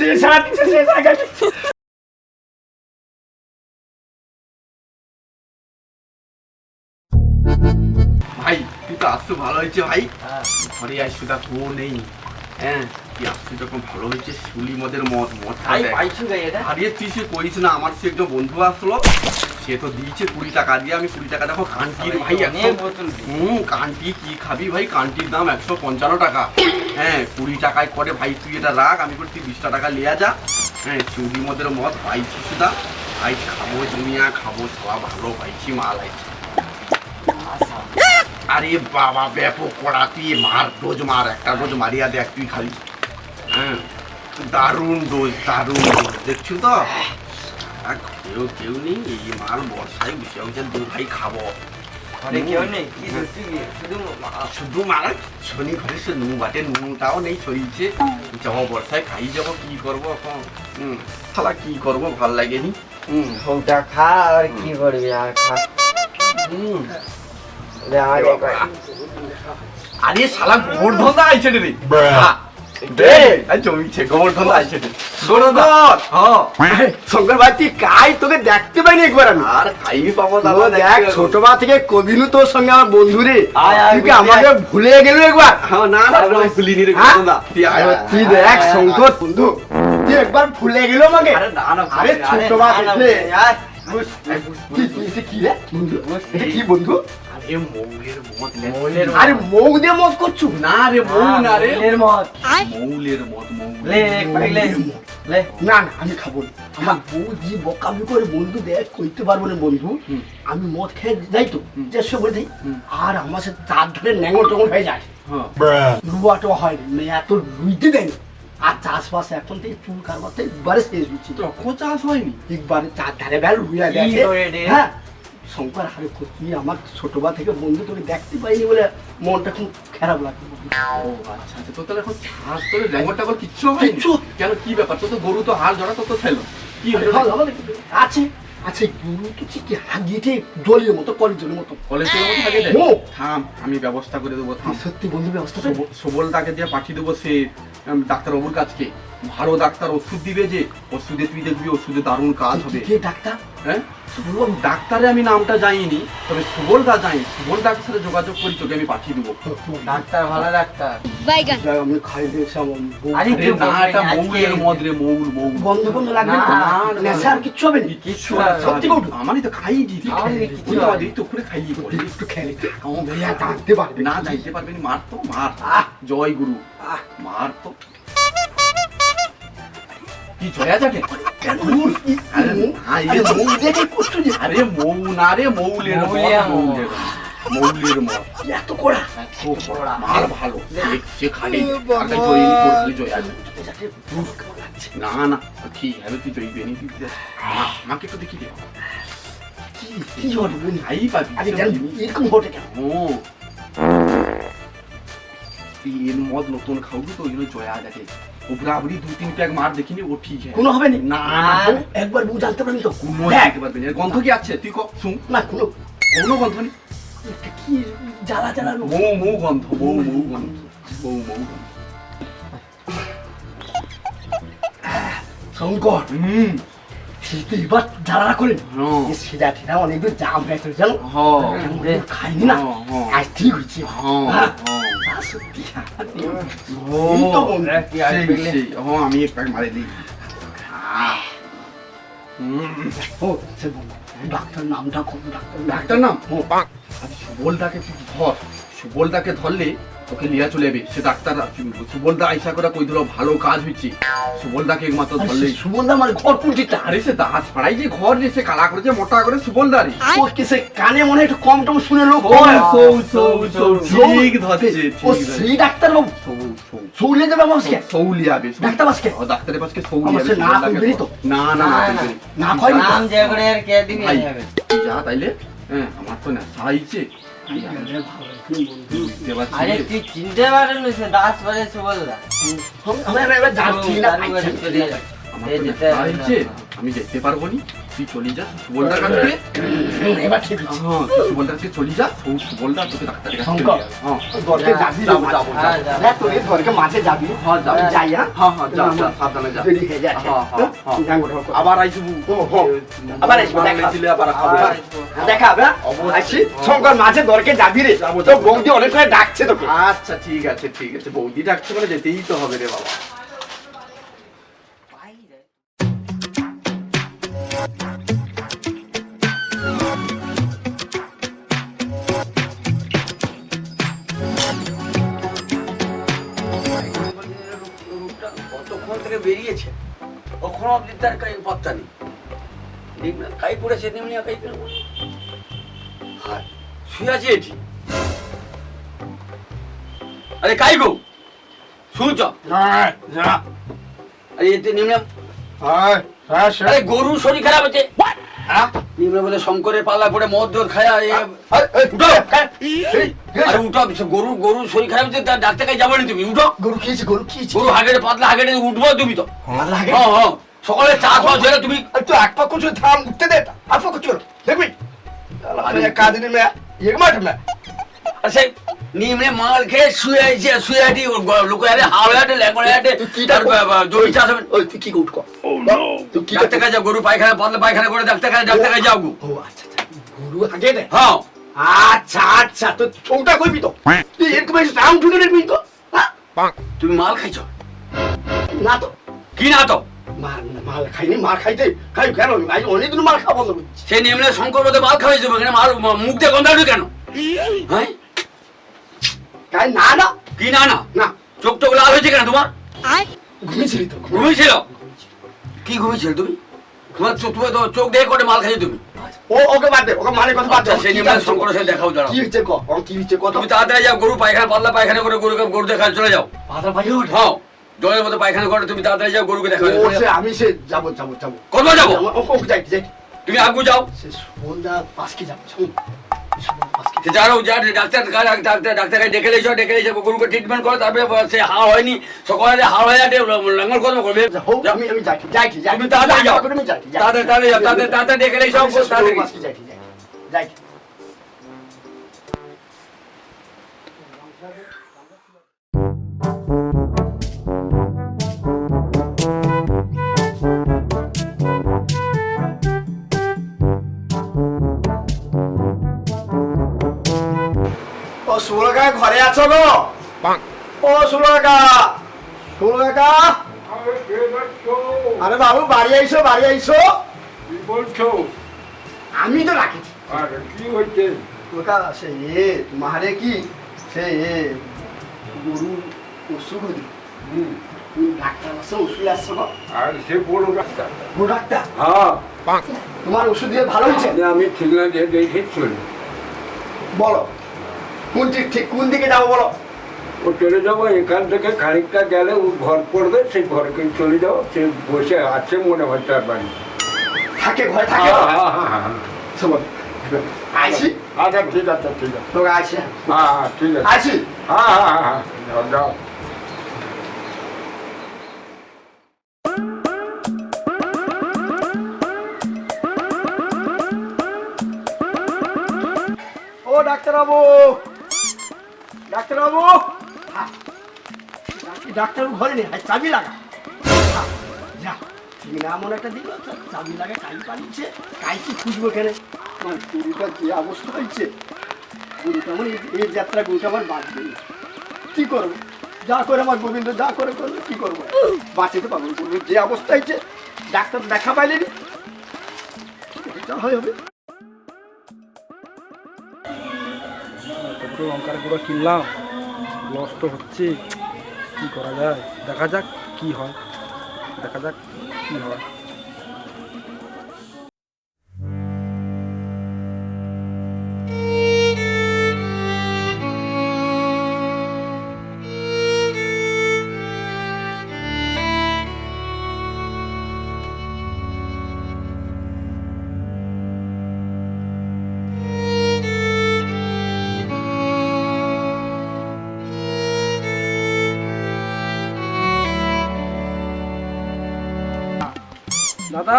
ভাই তুই তো আসছো ভালো হয়েছে ভাই। ঘরে আসছো তা তো নেই। হ্যাঁ তুই আসছো যখন ভালো হয়েছে। শুলি মদের মদ মদ হারিয়ে তুই সে করিস না। আমার সে একজন বন্ধু আসলো, সে তো দিয়েছে 20 টাকা দিয়ে। আমি 20 টাকা দেখো কানটির ভাই কানটি কি খাবি ভাই? কানটির দাম 155 টাকা। হ্যাঁ 20 টাকায় করে ভাই। তুই এটা রাখ, আমি বলি তুই 20 টাকা লিয়া যা। হ্যাঁ চুরি মদের মদ পাইছি সুদা ভাই। খাবো জমিয়া খাবো, সবা ভালো পাইছি মাল আছে। আরে বাবা ব্যাপক কড়া, তুই মার ডোজ মার, একটা ডোজ মারিয়া দেখ তুই খালি। হ্যাঁ দারুণ ডোজ, দারুণ ডোজ। দেখছো তো কেউ কেউ নেই এই মাল বর্ষায় বসে বসে দু ভাই খাবো। কেউ নেই শুধু মার শনি ঘরে সে নুন বাটে, নুনটাও নেই শরীরছে। যাবো বর্ষায় খাই যাবো, কি করবো এখন? শালা কি করবো, ভাল লাগেনি। ওটা খা আর কি করবি আর খা। আরে শালা গোবর্ধন দা আইছে রে। জমিছে গোবর্ধন দা আইছে রে। শঙ্কর ভাই তুই কাই, তোকে দেখতে পাইনি একবার আমি। আর খাই পাবো দাদা, দেখ ছোটবেলা থেকে কদিনও তোর সঙ্গে আমার বন্ধু রে, তুই কি আমাকে ভুলে গেল একবার? না না ভুলিনি রে গোবর্ধন দা। তুই দেখ শঙ্কর বন্ধু, তুই একবার ভুলে গেল আমাকে। আরে ছোটবেলা থেকে কি রে বন্ধু, এটা কি বন্ধু? আরে মৌ দিয়ে মদ করছো? না রে মৌ না রে, মদ মৌলের মদ। না না আমি খাবো না। আমার বউ যে বকাবি করে বন্ধু দেখ কইতে পারবো না বন্ধু। আমি মদ খেয়ে যাই তো চেষ্টা করে দিই, আর আমার সাথে চার ধারে ন্যাঙর টঙর হয়ে যায়। রুয়াটো হয় না, এত রুইতে দেয় না। আর চাষবাস এখন থেকে চুল কারবার থেকে একবারে শেষ দিচ্ছি। তখন চাষ হয়নি একবারে চার ধারে বেল রুইয়া গেছে। হ্যাঁ শঙ্কর, আরে তুই আমার ছোটবেলা থেকে বন্ধু, তোকে দেখতে পাইনি বলে মনটা খুব খারাপ লাগে। ও আচ্ছা আচ্ছা, তো তাহলে এখন চাষ তোর ল্যাঙ্গর টাঙ্গর কিচ্ছু হয়নি? কেন কি ব্যাপার? তো গরু তো হাল জড়া তো ছিল, কি হলো? আছে আছে গরু তো কি হাগিয়েছে জলের মতো, কলেজের মতো। কলেজের মতো হাগিয়ে দেয়? থাম আমি ব্যবস্থা করে দেবো, থাম। সত্যি বন্ধু ব্যবস্থা সবল তাকে দিয়ে পাঠিয়ে দেবো সে ডাক্তারবাবুর কাছকে। ভালো ডাক্তার ওষুধ দিবে, যে ওষুধে তুই দেখবি ওষুধে দারুণ কাজ হবে। কে ডাক্তার? হ্যাঁ ডাক্তারে আমি নামটা জানিনি, তবে সুবল দা জানি। সুবল ডাক্তার সাথে যোগাযোগ করি, তোকে আমি পাঠিয়ে দেবো। ডাক্তার ভালো ডাক্তার। আমি খাই দিয়েছি আমার বউ। আরে না, এটা মৌলের মদ রে, মৌল মৌল। বন্ধ বন্ধ লাগবে না, নেশা আর কিচ্ছু হবে না। কিচ্ছু সত্যি বন্ধু, আমারই তো খাইয়ে দিই। তো করে খাইয়ে বলি একটু খেলে ভাইয়া ডাকতে পারবে না, যাইতে পারবে না। মার তো মার, জয় গুরু মার তো। কি জয়া যাকে? আরে মৌ না রে, মৌলের মৌলের মদ। এত কড়া মাল ভালো, সে খালি জয়া। না না ঠিক হবে, তুই জয়বে নি। আমাকে একটু দেখি দে, কি হবে ভাই পাবি। এরকম ঘটে কেন? তুই এর মদ নতুন খাওয়াবি তো, ওই জন্য জয়া যাকে উপরাবরি 2-3 প্যাক মার দেখিনি, ও ঠিক আছে। কোনো হবে না, একবার বউ জানতে পারবি তো? কোনো জানতে পারবি না। গন্ধ কি আছে তুই শুন না, কোনো গন্ধ নেই। কি জ্বালা জ্বালা মৌ গন্ধ, মৌ গন্ধ, মৌ গন্ধ। শঙ্কর সেটা এবার জ্বালা করেন। সেটা ঠিনা অনেকদিন জাম হয়েছে জানো, খাইনি না, আজ ঠিক হয়েছে। সত্যি আমি এক প্যাক মারি দিই। ডাক্তার নামটা কত? ডাক্তার নাম সুবলদাকে তুই ধর। সুবলদাকে ধরলে ওকে নিয়ে চলে যাবে। সে ডাক্তার সুবলদা আইসা করে কই দিল ভালো কাজ হয়েছে। সুবলদাকে একমাত্র ধরলে। সুবলদা মানে ঘর পুঁজিটা? আরে সে দাঁত ফাড়াই যে ঘর যে সে কালা করেছে মোটা করে সুবলদারি। সে কানে মনে একটু কম টম শুনে লোক ঠিক ধরছে। ও সেই ডাক্তার বাবু সৌলিয়া যাবে আমাকে? সৌলিয়া হবে ডাক্তার বাসকে? ও ডাক্তারের পাশে সৌলিয়া হবে। না তুই তো না না না কই নাম যে করে আর কে দিবি হবে যা তাইলে। হ্যাঁ আমার তো না সাইছে। আরে তুই চিনতে পারেন না, সে দাস বলে সুবলদা। আমরা এবার যাচ্ছি না, আমি যেতে পারবো নি। তুই চলে যা সুবলদার কাছে এবার ঠিক আছে হ্যাঁ তুই সুবলদার কাছে চলে যা সুবলদা তোকে ডাক্তারের কাছে শঙ্কর, নিয়ে যাবে। হ্যাঁ দরকে যাবি রে যাবো, মাঝে। যাবো, হ্যাঁ, যাবো। দেখ তোকে দরকে মাঝে যাবি হ্যাঁ, যাবো। আমি যাই হ্যাঁ হ্যাঁ হ্যাঁ যা যা সাবধানে যা দেরি হয়ে যাচ্ছে হ্যাঁ, হ্যাঁ, হ্যাঁ। ন্যাঙ্গো ঢোকো। আবার আইসবু আবার আসবো, দেখা দিলে আবার খাবো আবার দেখা হবে হ্যাঁ? অবশ্যই। আসি শঙ্কর মাঝে দরকে যাবি রে যাবো, তো যাবো। বৌদি অনেক করে ডাকছে তোকে আচ্ছা ঠিক আছে ঠিক আছে বৌদি ডাকছে মানে যেতেই তো হবে রে বাবা কতক্ষণ থেকে বেরিয়েছে কখনো অব্দি তার কাই পাত্তা নেই দেখ না কাই পড়েছে নিউনিয়া কাই পড়ে হায় শুয়ে আছে এটি আরে কাই গো শুনছ আরে এতে নিউনিয়া আরে গরু শরীর খারাপ হচ্ছে নিউনিয়া বলে শঙ্করের পাল্লা পড়ে মদ জোর খায়া উঠো আরে উঠো গরু গরু শরীর খারাপ হচ্ছে তার ডাক্তার কাছে যাবো না তুমি উঠো গরু খেয়েছি গরু খেয়েছি গরু হাগেরে পাতলা হাগেরে উঠবো তুমি তো লাগে হ্যাঁ হ্যাঁ সকালে চা খাওয়া ছেড়ে তুমি তো এক পা কুছ থাম উঠতে দে আর পা কুছ দেখবি আরে কাদিনে মে এক মাঠ মে আর সেই নিমে মাল খেয়ে শুয়ে আছে শুয়ে আছি লোক আরে হাওড়াতে লেঙ্গড়াতে তুই কিটা জমি চাষ হবে ওই তুই কি উঠ কর তুই কি ডাক্তার কাছে যাও গরু পায়খানা পাতলা পায়খানা করে ডাক্তার কাছে যাও গো ও আচ্ছা আচ্ছা গরু আগে দে হ্যাঁ আচ্ছা আচ্ছা তো চৌটা কইবি তো তুই এরকম এসে টাউন ঢুকে দেখবি তো হ্যাঁ? তুমি মাল খাইছো না তো কি না তো মাল খাইনি মাল খাইতে খাই কেন আজ অনেকদিন মাল খাবো না সেই নিমলে শঙ্কর বোধে মাল খাওয়াইছো এখানে মাল মুখ দিয়ে গন্ধাড়ু কেন হ্যাঁ কাই না না কি না না না চোখ টোক লাল হয়েছে কেন তোমার ঘুমিয়েছিলি তো ঘুমিয়েছিল কি ঘুমিয়েছিল তুমি তোমার তোমার তো চোখ দেখে করে মাল খাইছো তুমি ও ওকে বাদ দে ওকে মানে কথা বাদ দে আচ্ছা সেই নিমলে শঙ্করের সাথে দেখাও দাঁড়াও কি হচ্ছে ক কি হচ্ছে কত তুমি তাড়াতাড়ি যাও গরু পায়খানা পাতলা পায়খানা করে গরু দেখা চলে যাও পাতা পাই ওঠে হ্যাঁ জলের মতো পায়খানা করে তুমি তাড়াতাড়ি যাও গরুকে দেখা ও সে আমি সে যাব যাব যাব কত যাবো ওকে যাই যাই তুমি আগু যাও সে সন্ধ্যা পাঁচকে যাব শুন পাঁচকে যাও যা ডাক্তার ডেকে লেছো গরুকে ট্রিটমেন্ট করো তারপরে সে হাড় হয়নি সকালে হাড় হয়ে যাবে লাঙ্গল কর্ম করবে হোক আমি আমি যাই যাই যাই তুমি তাড়াতাড়ি যাও আমি যাই তাড়াতাড়ি যাও তাড়াতাড়ি ডেকে লেছো তাড়াতাড়ি পাঁচকে যাই যাই যাই ও সুলকা ঘরে আছো গো ও সুলকা সুলকা আরে বাবু বাড়ি আইসো বাড়ি আইসো কি বলছো আমি তো রাখেছি আর কি হচ্ছে সুলকা সে মারে কি সে গরু অসুখ হলি ডাক্তার আছে ওষুধ আসছো গো আর সে বড় ডাক্তার গরু ডাক্তার হ্যাঁ তোমার ওষুধ দিয়ে ভালো হয়েছে আমি ঠিক না যে দেখে চলি বলো কোন ঠিক ঠিক কোন দিকে যাবো বলো ও চলে যাবো এখান থেকে খানিকটা গেলে ও ঘর পড়বে সেই ঘরকে চলে যাও সে বসে আছে মনে হয় তার বাড়ি থাকে ঘরে থাকে শোন আইসি আচ্ছা ঠিক আছে ঠিক আছে তোকে আইসি হ্যাঁ ঠিক আছে আইসি হ্যাঁ যাও যাও ও ডাক্তারবাবু ডাক্তারবাবু ডাক্তারবাবু ঘরে নেই আর চাবি লাগা যা তুমি না এমন একটা দিল চাবি লাগা কাই পালিয়েছে কাই কি খুঁজবো এখানে আমার গরুটা যে অবস্থা হয়েছে গরুটা আমার এই যাত্রা গরুটা আমার বাঁচবে কি করবো যা করে আমার গোবিন্দ যা করে করবে কি করবো বাঁচাতে পারবো গরুর যে অবস্থা হয়েছে ডাক্তার দেখা পাইলেনি যা হয় হবে দুটো লঙ্কার গুঁড়ো কিনলাম লস তো হচ্ছে কী করা যায় দেখা যাক কি হয় দেখা যাক কি হয় দাদা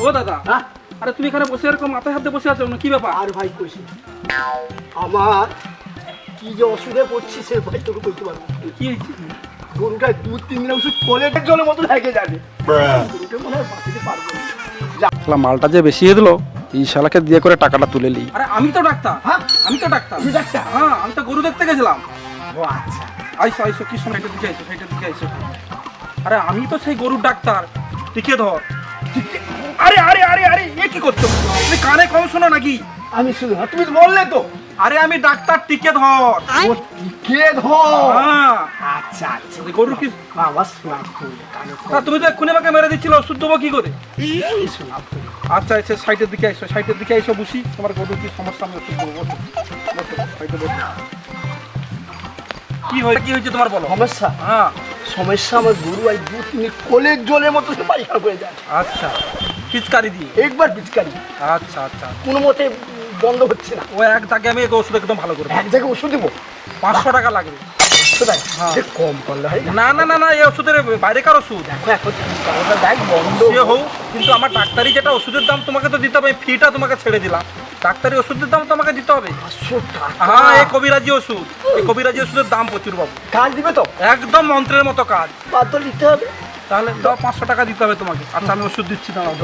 ও দাদা, হ্যাঁ আরে তুমি এখানে বসে এরকম মাথায় হাতে বসে আছো না, কি ব্যাপার? আর ভাই কইছি আমার কি যে অসুবিধা পড়ছি সে ভাই তোকে কইতে পারবো না। কি হয়েছে? গরুটা 2-3 দিন ওষুধ কলেটের জলের মতো লেগে যাবে গরুটা মনে হয় বাঁচাতে পারবো না। শালা মালটা যে বেশি দিল, এই শালাকে দিয়ে করে টাকাটা তুলে নিই। আরে আমি তো ডাক্তার, হ্যাঁ আমি তো ডাক্তার। তুই ডাক্তার? হ্যাঁ, আমি তো গরু দেখতে গেছিলাম। ও আচ্ছা আইসো আইসো, কি সময় দিকে আইসো, সেইটার দিকে আইসো। আরে আমি তো সেই গরুর ডাক্তার, টিকে ধর। আরে আরে আরে আরে, এ কি করছো? তুমি কানে কম শোনো নাকি? আমি শুধু তুমি তো বললে তো আরে আমি ডাক্তার, টিকে ধর। ও টিকে ধর হ্যাঁ, আচ্ছা আচ্ছা গরুর কি? বাবা শোনা কানে তা তুমি তো এক্ষুনি আমাকে মেরে দিচ্ছিল, ওষুধ দেবো কি করে? শোনা আচ্ছা আচ্ছা, সাইডের দিকে আইসো, সাইডের দিকে আইসো, বুঝি তোমার গরুর কি সমস্যা, আমি ওষুধ দেবো। বসো বসো, সাইডে বসো। কি হয়েছে তোমার, বলো। সমস্যা হ্যাঁ, সমস্যা আমার গরু আজ 2-3 কলের জলের মতো সে পায়খানা করে যায় আচ্ছা, পিচকারি দিয়ে। একবার পিচকারি আচ্ছা আচ্ছা, কোনো মতে বন্ধ হচ্ছে না ও এক দাগে আমি এই ওষুধ একদম ভালো করে এক জায়গায় ওষুধ দেবো 500 টাকা লাগবে। কোথায় হ্যাঁ। এ কম করলে হয় না না না না না, এই ওষুধের বাইরেকার ওষুধ দেখো এখন কারোটা দেখ বন্ধ সে হোক, কিন্তু আমার ডাক্তারি যেটা ওষুধের দাম তোমাকে তো দিতে হবে, ফিটা তোমাকে ছেড়ে দিলাম, ডাক্তারি ওষুধের দাম তোমাকে দিতে হবে। 500 টাকা হ্যাঁ, এই কবিরাজি ওষুধ, এই কবিরাজি ওষুধের দাম প্রচুর বাবু, কাজ দিবে তো একদম মন্ত্রের মতো কাজ। বাধ্য নিতে হবে তাহলে দাও, 500 টাকা দিতে হবে তোমাকে। আচ্ছা, আমি ওষুধ দিচ্ছি, দাঁড়াও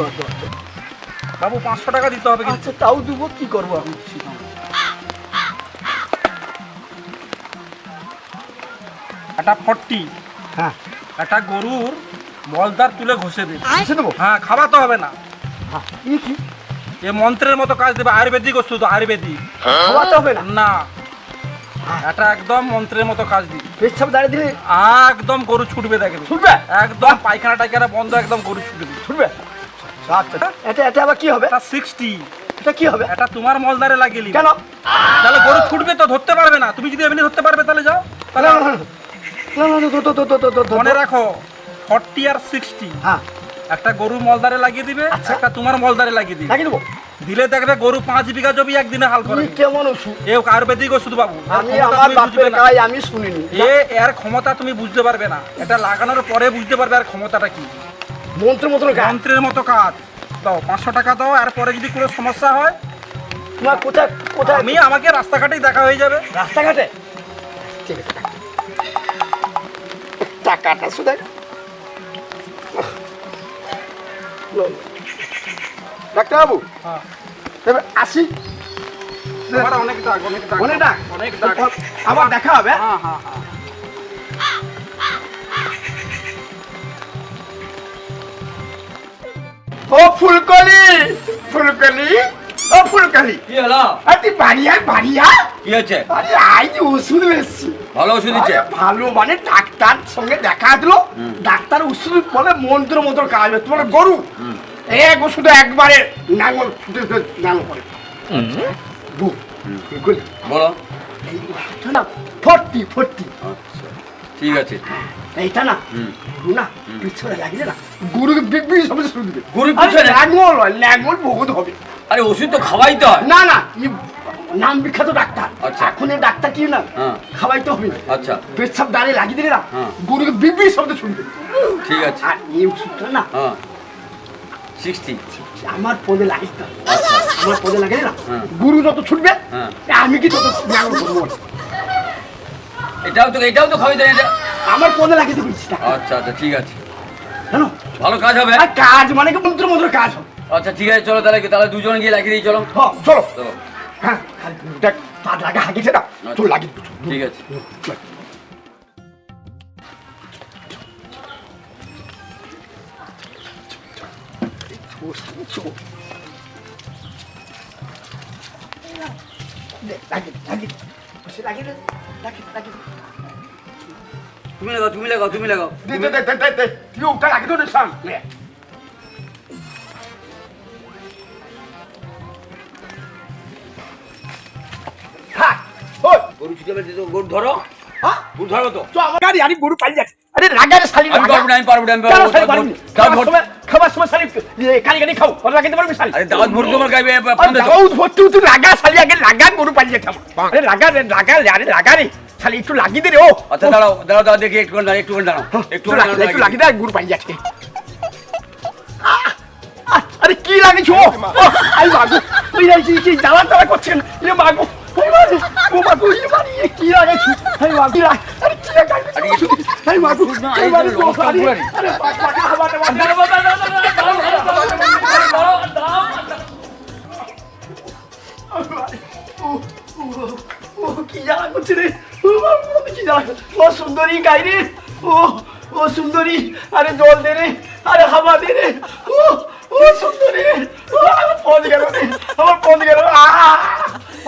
বাবু, 500 টাকা দিতে হবে কিন্তু। আচ্ছা তাও দেবো কি করবো আমি একটা 40, হ্যাঁ একটা গরুর মলদার তুলে ঘষে দেবে। এসে দেবো হ্যাঁ, খাওয়াতে হবে না, হ্যাঁ কি এ মন্ত্রের মতো কাজ দেবে, আয়ুর্বেদিক ওষুধ, আয়ুর্বেদিক। খাওয়াতে হবে না না, এটা একদম মন্ত্রের মতো কাজ দিবে, পেচ্ছাপ দাঁড়িয়ে দিলে একদম গরু ছুটবে, দেখবে ছুটবে একদম পায়খানা টাইখানা বন্ধ, একদম গরু ছুটবে। ছুটবে আচ্ছা এটা এটা আবার কি হবে এটা 60, এটা কি হবে এটা তোমার মলদারে লাগিয়ে নিবে। কেন তাহলে গরু ছুটবে তো, ধরতে পারবে না। তুমি যদি এমনি ধরতে পারবে তাহলে যাও, তাহলে না, না, না, না, না, তো, মনে রাখো 40 আর 60, হ্যাঁ একটা গরু মলদারে লাগিয়ে দিবে, আচ্ছা। একটা তোমার মলদারে লাগিয়ে দিবে। লাগিয়ে দেবো দিলে দেখবে গরু 5 বিঘা জমি একদিনে হাল করে। তুমি কেমন ওষুধ এ আয়ুর্বেদিক ওষুধ বাবু, এর আমি ক্ষমতা আমার তুমি বুঝবে বাপের না। গায়ে আমি শুনিনি এর ক্ষমতা তুমি বুঝতে পারবে না, এটা লাগানোর পরে বুঝতে পারবে আর ক্ষমতাটা কি। মন্ত্র মতন গান যন্ত্রের মতো কাজ। দাও 500 টাকা দাও, আর পরে যদি কোনো সমস্যা হয় তোমার কোথায় কোথায় আমাকে রাস্তাঘাটেই দেখা হয়ে যাবে। রাস্তাঘাটে ঠিক আছে টাকাটা শুধু ডাক্তারবাবু হ্যাঁ, এবার আসি আমার অনেক দাগ, অনেক দাগ, অনেক ডাক অনেক দাগ। আবার দেখা হবে হ্যাঁ হ্যাঁ হ্যাঁ। ও ফুলকলি ফুলকলি ও ফুলকলি কি হলো? তুই বাড়িয়া বাড়িয়া কি হচ্ছে? আরে আজ ওষুধ এসছি ভালো ওষুধ দিচ্ছে? আরে ভালো মানে ডাক্তার সঙ্গে দেখা দিলো ডাক্তার ওষুধ বলে মন্ত্র মন্ত্র কাজ হবে তোমার গরু এক ওষুধ একবারে নাঙল ফুটে নাঙল করে বু, ফুলকলি, বলো। এই ওষুধটা না 40 আচ্ছা, ঠিক আছে। এইটা না গরু না পিছনে লাগিয়ে না গরুকে বিগ সব শুরু দিবে গরুর আরে পিছনে? ল্যাঙ্গল বহুত হবে আরে ওষুধ তো খাওয়াইতে হয়। না না ই নাম বিখ্যাত ডাক্তার আচ্ছা। এখন এই ডাক্তার কি না হ্যাঁ। খাওয়াইতে হবে না আচ্ছা, পেচ্ছাপ দাঁড়িয়ে লাগিয়ে দিলে না হ্যাঁ। গরুকে বিগ শব্দ শুনবে ঠিক আছে। আর এই ওষুধটা না হ্যাঁ, 60। আমার পদে লাগিয়ে দাও আচ্ছা, আমার পদে লাগিয়ে না হ্যাঁ। গরু যত ছুটবে হ্যাঁ। আমি কি তত নাঙল করবো এটাও তো খাওয়াইতে হয় এটা। আমার পদে লাগিয়ে দিচ্ছি আচ্ছা আচ্ছা, ঠিক আছে, জানো ভালো কাজ হবে। আর কাজ মানে কি মন্ত্র মন্ত্র কাজ হবে আচ্ছা ঠিক আছে, চলো তাহলে দুজনে গিয়ে লাগিয়ে দিই, চলো হ্যাঁ চলো চলো। হ্যাঁ খালি দেখ তার লাগা হাগিছে না তো লাগিয়ে দিচ্ছ ঠিক আছে। তুমি লাগাও, তুমি লাগাও, তুমি লাগাও। গরু ছুটে বেড়াচ্ছে তো, গরু ধরো, গরু ধরো তো। গরু পালিয়ে যাচ্ছে আরে লাগারে শালি আমি পারবো না, আমি পারবো না, আমি কেন পারবো শালি না। পারবি না? দাঁত ভর্তি- খাবার সময় শালি কালি কালি খাও ওরা লাগাতে পারবি শালি আরে দাঁত ভর্তি তোমার গায়ে আর ফান্দে তো। দাও ভর্তি তুই লাগা শালি আগে লাগা গরু পালিয়ে যাচ্ছে আমার। আরে লাগা রে লাগা আরে লাগা রে শালি একটু লাগিয়ে দে রে ও আচ্ছা দাঁড়াও দাঁড়াও দাঁড়াও, দেখি একটু দাঁড়াও, একটু দাঁড়াও, একটু একটু লাগিয়ে দে গরু পালিয়ে যাচ্ছে আরে কি লাগেছো আই মাগো ওই কি জ্বালা জ্বালা করছেন এ মাগো ওই মাগো ও মাগো এই মারি কি লাগেছো আই মাগো আরে কি লাগেছো আই মাগো এই মারি গো আরে পাটা হাবাটা ও কি জ্বালা করছে রে ও বাবা কি জ্বালা ও সুন্দরী গাই রে ও সুন্দরী আরে জল দে রে আরে হাওয়া দে রে ও সুন্দরী ও আমার পদ গেল রে আমার পদ গেল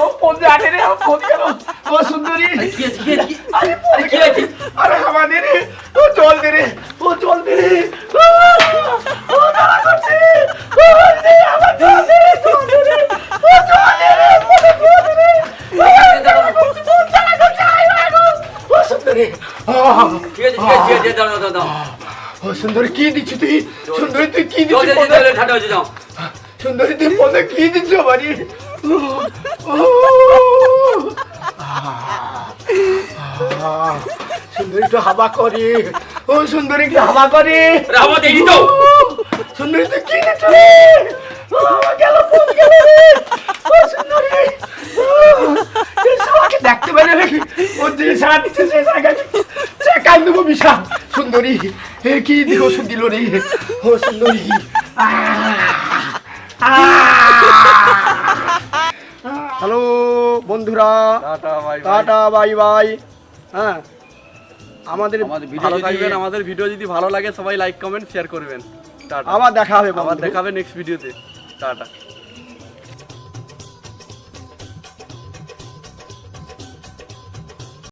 ও পদ আটে রে আমার পদ গেল ও সুন্দরী আরে কি আছে আরে হাওয়া দে রে ও জল দে রে ও জল দে রে ও জ্বালা করছে ও দে আমার জল দে রে জল দে রে ও জল দে রে মনে জল দে রে সুন্দরী ও সুন্দরী কি দিচ্ছি তুই সুন্দরী তুই কি দিচ্ছিস সুন্দরী তুই পদে কি দিচ্ছ বাড়ি সুন্দরী একটু হাওয়া করে ও সুন্দরী একটু হাওয়া করে সুন্দরী তুই কি দিচ্ছ গেল গেল ও সুন্দরী দেখতে পারে নাকি ও যে সারা দিচ্ছে সে সে কান দেবো বিশাল সুন্দরী হে কি দিল দিল রে ও সুন্দরী হ্যালো বন্ধুরা টাটা বাই বাই হ্যাঁ আমাদের ভালো থাকবেন। আমাদের ভিডিও যদি ভালো লাগে সবাই লাইক কমেন্ট শেয়ার করবেন। টাটা। আবার দেখা হবে আবার দেখা হবে নেক্সট ভিডিওতে। টাটা।